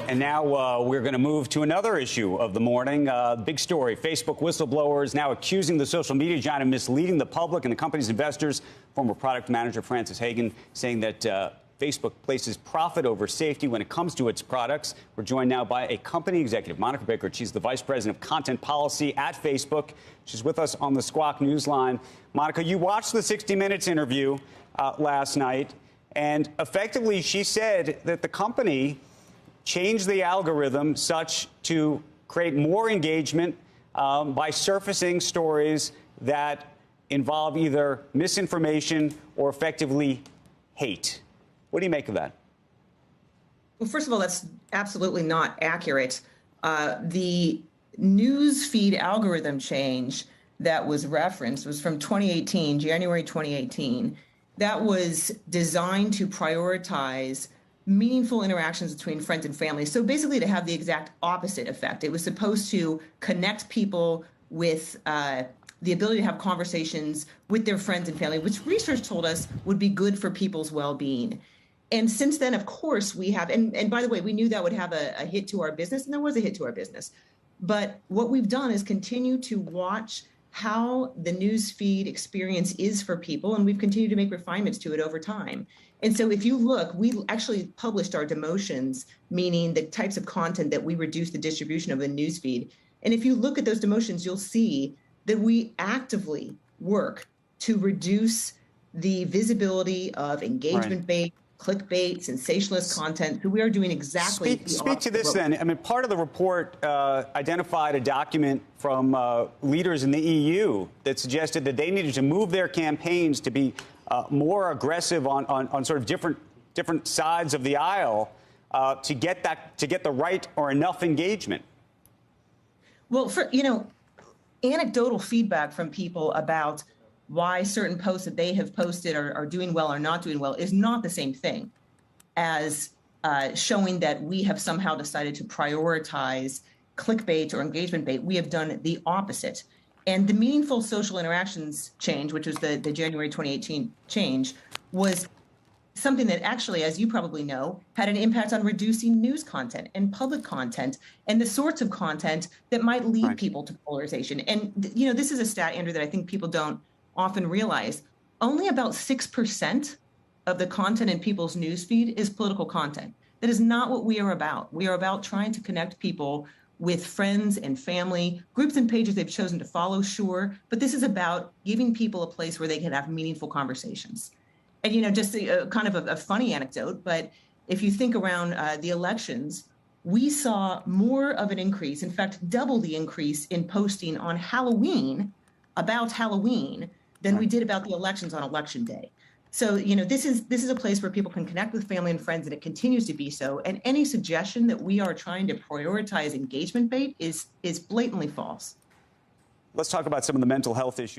And now we're going to move to another issue of the morning. Big story. Facebook whistleblowers now accusing the social media giant of misleading the public and the company's investors. Former product manager Frances Hagen saying that Facebook places profit over safety when it comes to its products. We're joined now by a company executive, Monica Baker. She's the vice president of content policy at Facebook. She's with us on the Squawk Newsline. Monica, you watched the 60 Minutes interview last night, and effectively she said that the company changed the algorithm such to create more engagement by surfacing stories that involve either misinformation or effectively hate. What do you make of that? Well, first of all, that's absolutely not accurate. The news feed algorithm change that was referenced was from 2018, January 2018. That was designed to prioritize meaningful interactions between friends and family. So basically to have the exact opposite effect. It was supposed to connect people with the ability to have conversations with their friends and family, which research told us would be good for people's well-being. And since then, of course, we have, and by the way, we knew that would have a hit to our business, and there was a hit to our business. But what we've done is continue to watch how the news feed experience is for people, and we've continued to make refinements to it over time. And so if you look, we actually published our demotions, meaning the types of content that we reduce the distribution of the news feed. And if you look at those demotions, you'll see that we actively work to reduce the visibility of engagement-based, clickbait, sensationalist content. So we are doing exactly Speak to this then. I mean, part of the report identified a document from leaders in the EU that suggested that they needed to move their campaigns to be more aggressive on sort of different sides of the aisle to get the right or enough engagement. Well, anecdotal feedback from people about why certain posts that they have posted are doing well or not doing well is not the same thing as showing that we have somehow decided to prioritize clickbait or engagement bait. We have done the opposite. And the meaningful social interactions change, which was the January 2018 change, was something that actually, as you probably know, had an impact on reducing news content and public content and the sorts of content that might lead people to polarization. And, this is a stat, Andrew, that I think people don't often realize. Only about 6% of the content in people's newsfeed is political content. That is not what we are about. We are about trying to connect people with friends and family, groups and pages they've chosen to follow, sure, but this is about giving people a place where they can have meaningful conversations. And, just kind of a funny anecdote, but if you think around the elections, we saw more of an increase, in fact, double the increase in posting on Halloween about Halloween than we did about the elections on Election Day. So, this is a place where people can connect with family and friends, and it continues to be so. And any suggestion that we are trying to prioritize engagement bait is blatantly false. Let's talk about some of the mental health issues.